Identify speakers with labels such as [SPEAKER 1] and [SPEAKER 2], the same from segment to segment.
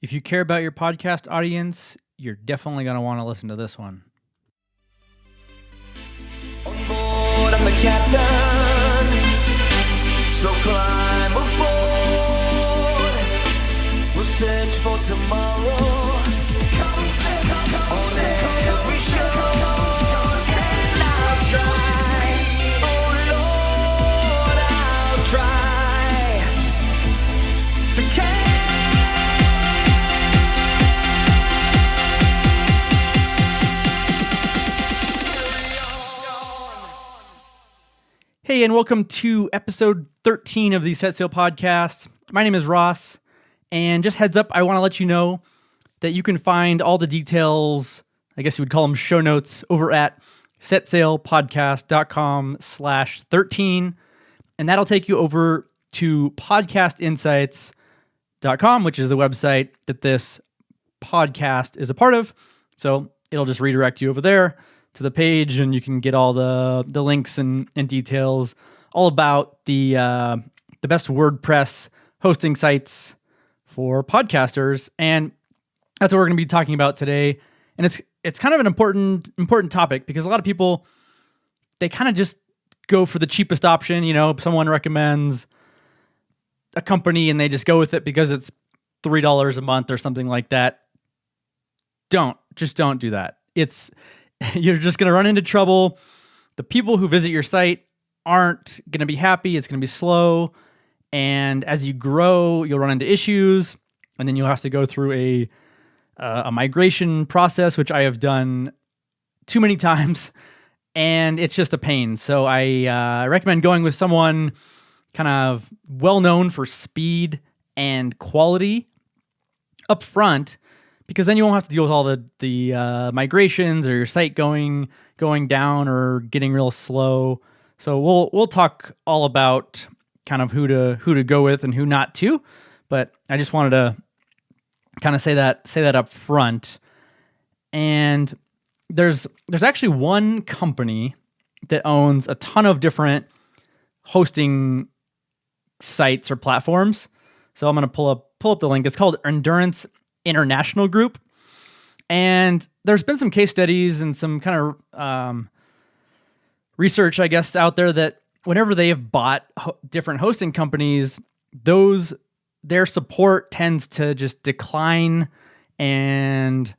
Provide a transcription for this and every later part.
[SPEAKER 1] If you care about your podcast audience, you're definitely going to want to listen to this one.
[SPEAKER 2] On board, I'm the captain, so climb aboard. We'll search for tomorrow. On every show, and I'll try. Oh Lord, I'll try to carry.
[SPEAKER 1] Hey, and welcome to episode 13 of the Set Sail Podcast. My name is Ross, and just heads up, I want to let you know that you can find all the details, I guess you would call them show notes, over at setsailpodcast.com/13, and that'll take you over to podcastinsights.com, which is the website that this podcast is a part of. So it'll just redirect you over there to the page, and you can get all the links and details all about the best WordPress hosting sites for podcasters. And that's what we're going to be talking about today. And it's kind of an important topic because a lot of people, they kind of just go for the cheapest option. You know, someone recommends a company and they just go with it because it's $3 a month or something like that. Don't do that. You're just going to run into trouble. The people who visit your site aren't going to be happy. It's going to be slow. And as you grow, you'll run into issues. And then you'll have to go through a migration process, which I have done too many times. And it's just a pain. So I recommend going with someone kind of well-known for speed and quality up front, because then you won't have to deal with all the migrations or your site going down or getting real slow. So we'll talk all about kind of who to go with and who not to. But I just wanted to kind of say that up front. And there's actually one company that owns a ton of different hosting sites or platforms. So I'm going to pull up the link. It's called Endurance International Group. And there's been some case studies and some kind of research, I guess, out there that whenever they have bought different hosting companies, their support tends to just decline and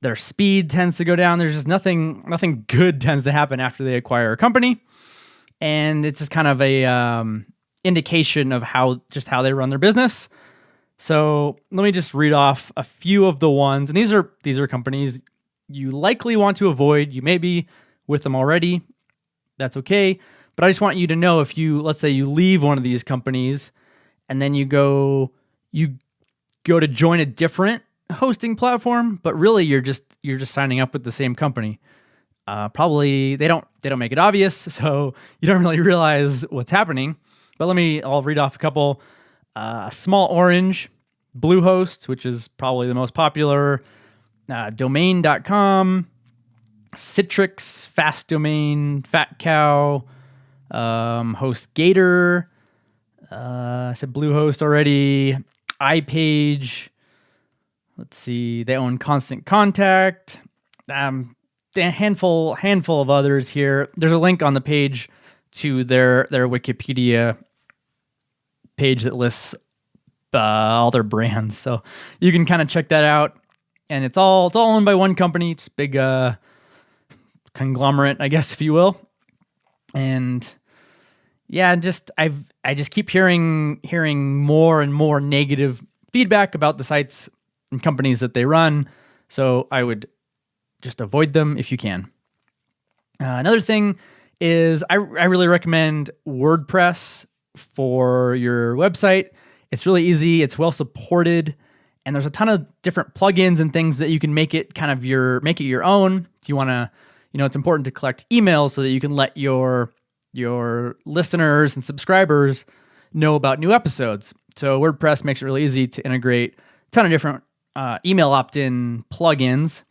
[SPEAKER 1] their speed tends to go down. There's just nothing good tends to happen after they acquire a company. And it's just kind of a indication of how they run their business. So let me just read off a few of the ones. And these are companies you likely want to avoid. You may be with them already. That's okay. But I just want you to know, if let's say you leave one of these companies and then you go to join a different hosting platform, but really you're just signing up with the same company. Probably they don't make it obvious, so you don't really realize what's happening. But I'll read off a couple. Small Orange, Bluehost, which is probably the most popular, Domain.com, Citrix, Fast Domain, Fat Cow, HostGator, I said Bluehost already, iPage, let's see, they own Constant Contact, a handful of others here. There's a link on the page to their Wikipedia page that lists all their brands, so you can kind of check that out. And it's all owned by one company, just big conglomerate, I guess, if you will. And yeah, I just keep hearing more and more negative feedback about the sites and companies that they run. So I would just avoid them if you can. Another thing is I really recommend WordPress for your website. It's really easy. It's well supported, and there's a ton of different plugins and things that you can make it your own. So you want to, it's important to collect emails so that you can let your listeners and subscribers know about new episodes. So WordPress makes it really easy to integrate a ton of different email opt-in plugins.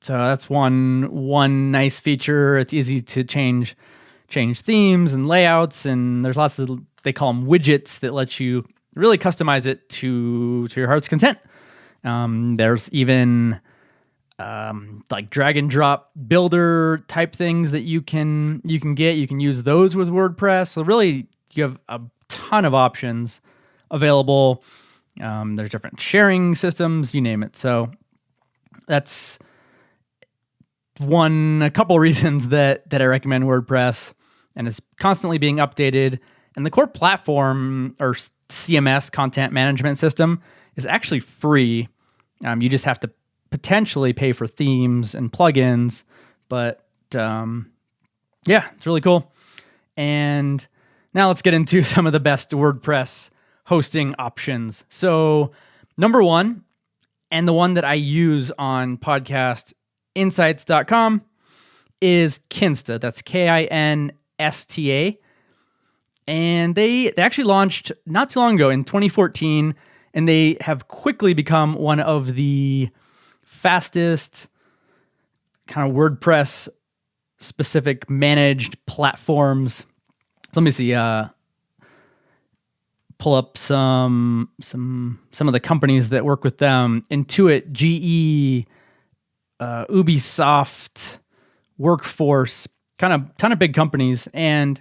[SPEAKER 1] So that's one nice feature. It's easy to change themes and layouts, and there's lots of, they call them widgets, that let you really customize it to your heart's content. There's even like drag and drop builder type things that you can get. You can use those with WordPress. So really, you have a ton of options available. There's different sharing systems, you name it. So that's a couple reasons that I recommend WordPress, and it's constantly being updated. And the core platform, or CMS, content management system, is actually free. You just have to potentially pay for themes and plugins, but yeah, it's really cool. And now let's get into some of the best WordPress hosting options. Number one, and the one that I use on podcastinsights.com, is Kinsta. That's Kinsta. And they actually launched not too long ago in 2014, and they have quickly become one of the fastest kind of WordPress specific managed platforms. So let me see. Pull up some of the companies that work with them: Intuit, GE, Ubisoft, Workforce, kind of ton of big companies. And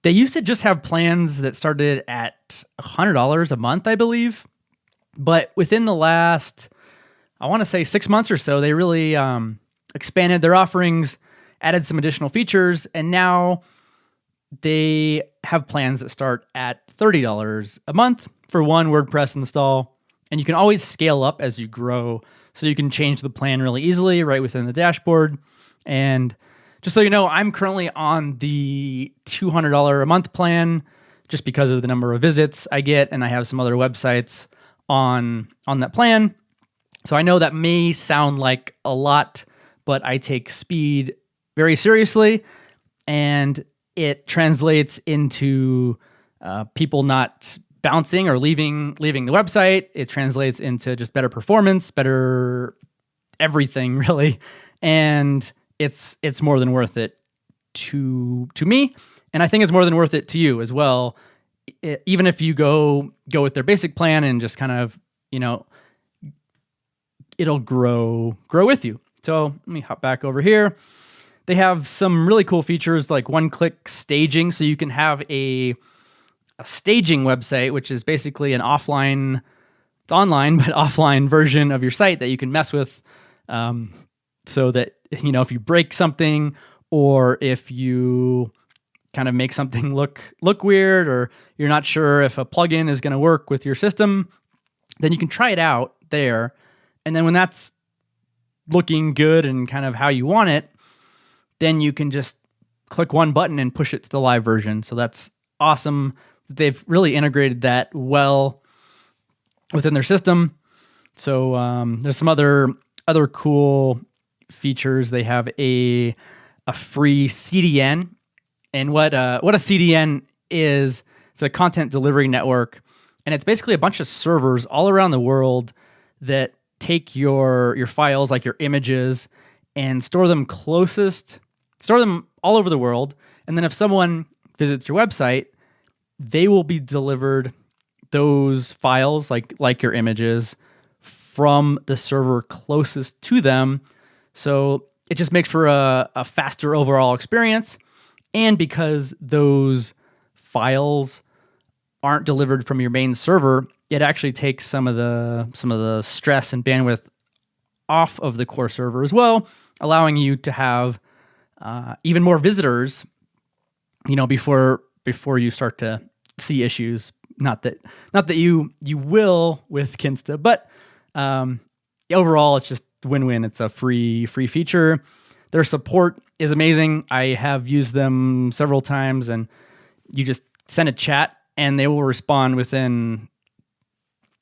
[SPEAKER 1] they used to just have plans that started at $100 a month, I believe. But within the last, I want to say 6 months or so, they really expanded their offerings, added some additional features, and now they have plans that start at $30 a month for one WordPress install. And you can always scale up as you grow. So you can change the plan really easily right within the dashboard. And just so you know, I'm currently on the $200 a month plan just because of the number of visits I get. And I have some other websites on that plan. So I know that may sound like a lot, but I take speed very seriously. And it translates into people not bouncing or leaving the website. It translates into just better performance, better everything, really. And it's more than worth it to me. And I think it's more than worth it to you as well. Even if you go with their basic plan and just kind of, it'll grow with you. So let me hop back over here. They have some really cool features like one-click staging. So you can have a staging website, which is basically an offline, it's online, but offline version of your site that you can mess with. So that, if you break something, or if you kind of make something look weird, or you're not sure if a plugin is going to work with your system, then you can try it out there. And then when that's looking good and kind of how you want it, then you can just click one button and push it to the live version. So that's awesome. They've really integrated that well within their system. So there's some other cool features. They have a free CDN. And what a CDN is, it's a content delivery network. And it's basically a bunch of servers all around the world that take your files, like your images, and store them all over the world. And then if someone visits your website, they will be delivered those files, like your images, from the server closest to them. So it just makes for a faster overall experience. And because those files aren't delivered from your main server, it actually takes some of the stress and bandwidth off of the core server as well, allowing you to have even more visitors, before you start to see issues. Not that you will with Kinsta, but overall it's just win-win. It's a free feature. Their support is amazing. I have used them several times, and you just send a chat and they will respond within,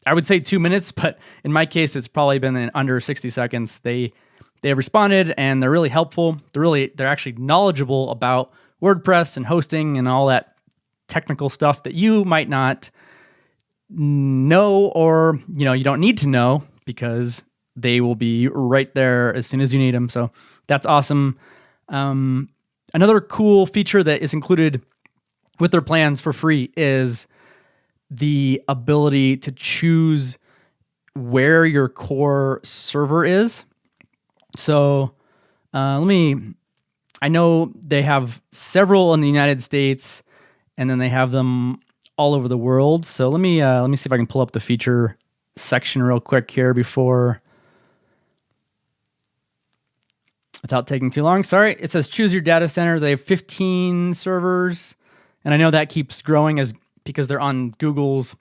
[SPEAKER 1] I would say 2 minutes, but in my case, it's probably been in under 60 seconds. They have responded, and they're really helpful. They're actually knowledgeable about WordPress and hosting and all that technical stuff that you might not know, or you don't need to know, because they will be right there as soon as you need them. So that's awesome. Another cool feature that is included with their plans for free is the ability to choose where your core server is. So I know they have several in the United States, and then they have them all over the world. So let me see if I can pull up the feature section real quick here without taking too long. Sorry, it says choose your data center. They have 15 servers, and I know that keeps growing because they're on Google's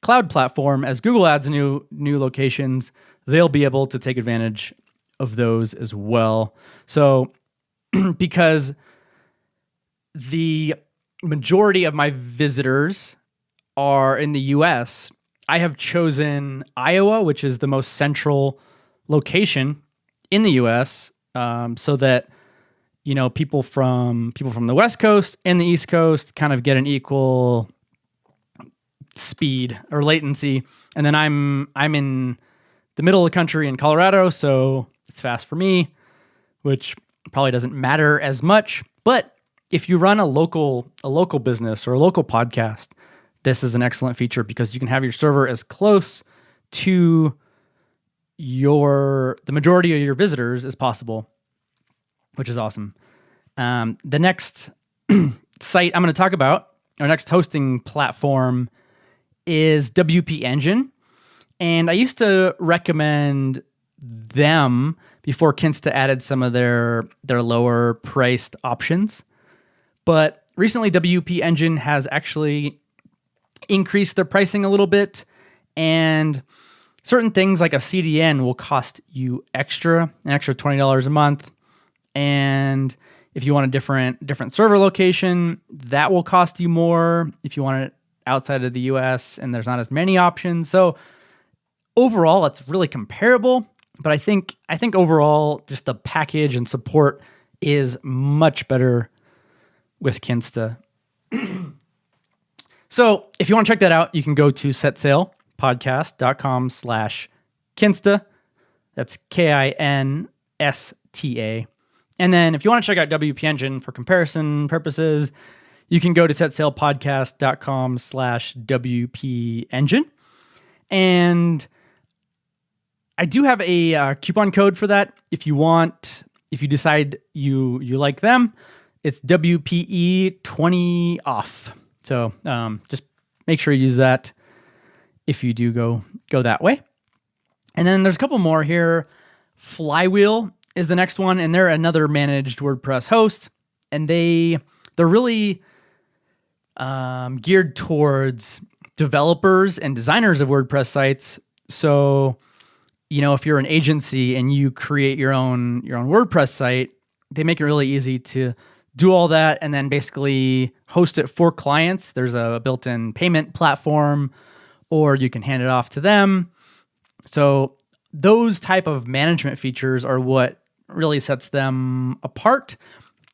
[SPEAKER 1] cloud platform. As Google adds new locations, they'll be able to take advantage of those as well. So because the majority of my visitors are in the US, I have chosen Iowa, which is the most central location in the US, so that people from the West Coast and the East Coast kind of get an equal speed or latency. And then I'm in the middle of the country in Colorado, so it's fast for me, which probably doesn't matter as much. But if you run a local business or a local podcast, this is an excellent feature because you can have your server as close to the majority of your visitors as possible, which is awesome. The next site I'm going to talk about, our next hosting platform, is WP Engine. And I used to recommend them before Kinsta added some of their lower priced options. But recently WP Engine has actually increased their pricing a little bit, and certain things like a CDN will cost you an extra $20 a month. And if you want a different server location, that will cost you more if you want it outside of the US and there's not as many options. So overall, it's really comparable, but I think overall just the package and support is much better with Kinsta. So if you want to check that out, you can go to setsailpodcast.com/Kinsta. That's KINSTA. And then if you want to check out WP Engine for comparison purposes, you can go to setsailpodcast.com/WP Engine. And I do have a coupon code for that. If you decide you like them, it's WPE20 off. So just make sure you use that if you do go that way. And then there's a couple more here. Flywheel is the next one, and they're another managed WordPress host, and they're really geared towards developers and designers of WordPress sites. So, if you're an agency and you create your own WordPress site, they make it really easy to do all that and then basically host it for clients. There's a built-in payment platform, or you can hand it off to them. So those type of management features are what really sets them apart.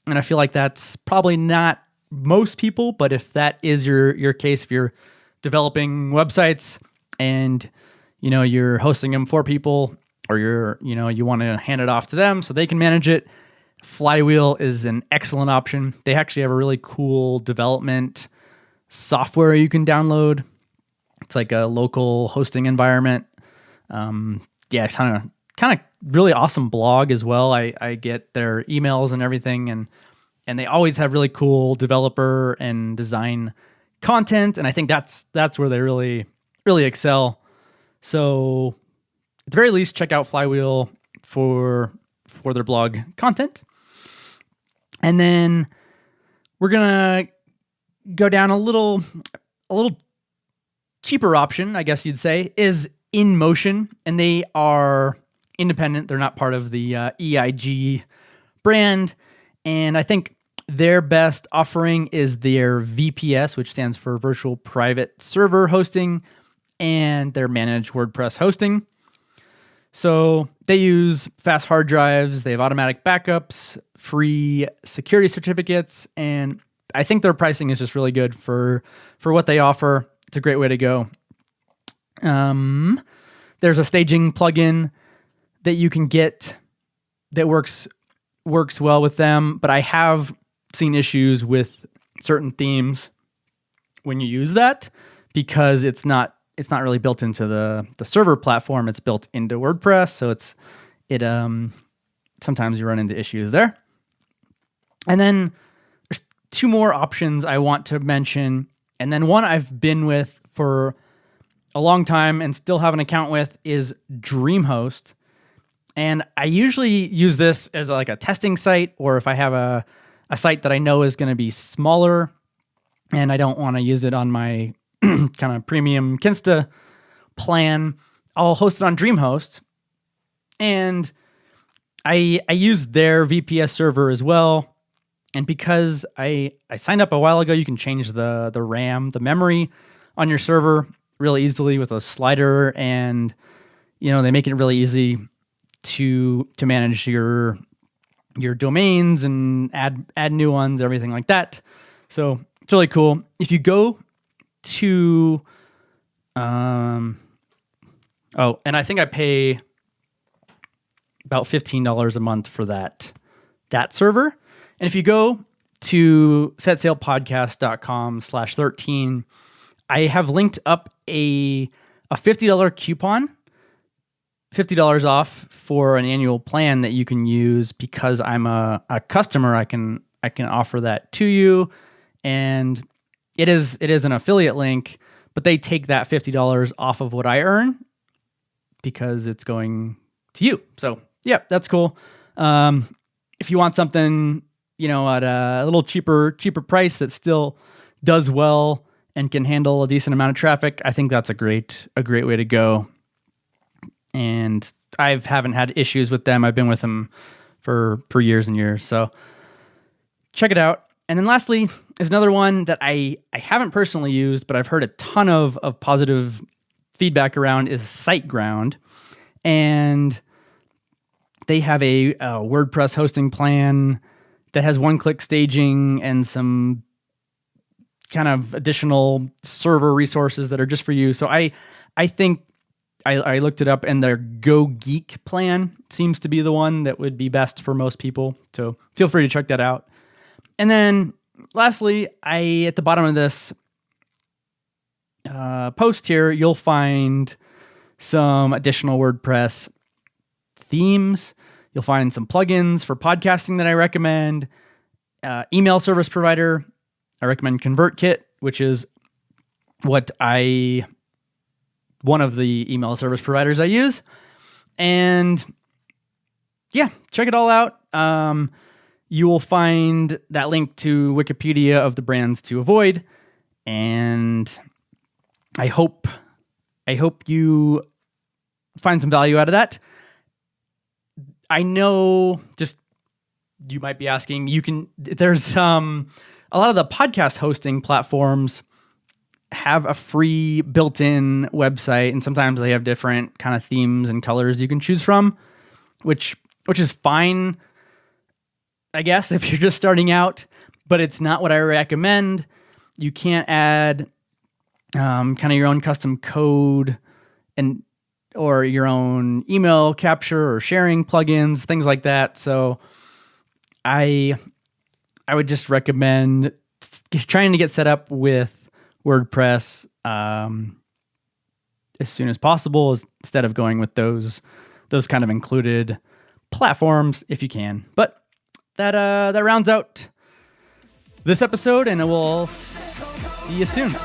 [SPEAKER 1] And I feel like that's probably not most people, but if that is your case, if you're developing websites and you're hosting them for people, or you want to hand it off to them so they can manage it, Flywheel is an excellent option. They actually have a really cool development software you can download. It's like a local hosting environment. It's kind of really awesome blog as well. I get their emails and everything, and they always have really cool developer and design content. And I think that's where they really, really excel. So at the very least, check out Flywheel for their blog content. And then we're gonna go down a little cheaper option, I guess you'd say, is InMotion, and they are independent. They're not part of the EIG brand, and I think their best offering is their VPS, which stands for Virtual Private Server Hosting, and their managed WordPress hosting. So they use fast hard drives, they have automatic backups, free security certificates, and I think their pricing is just really good for what they offer. It's a great way to go. There's a staging plugin that you can get that works well with them, but I have seen issues with certain themes when you use that because it's not really built into the server platform. It's built into WordPress, so sometimes you run into issues there. And then there's two more options I want to mention, and then one I've been with for a long time and still have an account with is DreamHost. And I usually use this as like a testing site, or if I have a site that I know is going to be smaller and I don't want to use it on my kind of premium Kinsta plan, I'll host it on DreamHost. And I use their VPS server as well. And because I signed up a while ago, you can change the RAM, the memory on your server really easily with a slider, and they make it really easy to manage your domains and add new ones, everything like that. So it's really cool. If you go to and I think I pay about $15 a month for that server. And if you go to setsailpodcast.com/13, I have linked up a $50 coupon, $50 off for an annual plan that you can use. Because I'm a customer, I can offer that to you. And it is an affiliate link, but they take that $50 off of what I earn because it's going to you. So yeah, that's cool. If you want something, at a little cheaper price that still does well and can handle a decent amount of traffic, I think that's a great way to go. And I haven't had issues with them. I've been with them for years and years. So check it out. And then lastly is another one that I haven't personally used, but I've heard a ton of positive feedback around, is SiteGround. And they have a WordPress hosting plan that has one-click staging and some kind of additional server resources that are just for you. So I think I looked it up, and their Go Geek plan seems to be the one that would be best for most people. So feel free to check that out. And then lastly, at the bottom of this post here, you'll find some additional WordPress themes. You'll find some plugins for podcasting that I recommend. Email service provider, I recommend ConvertKit, which is one of the email service providers I use. And yeah, check it all out. You will find that link to Wikipedia of the brands to avoid. And I hope you find some value out of that. I know, you might be asking, there's a lot of the podcast hosting platforms have a free built-in website, and sometimes they have different kind of themes and colors you can choose from, which is fine, I guess, if you're just starting out, but it's not what I recommend. You can't add kind of your own custom code or your own email capture or sharing plugins, things like that. So I would just recommend trying to get set up with WordPress as soon as possible, instead of going with those kind of included platforms if you can. But that rounds out this episode, and we'll see you soon.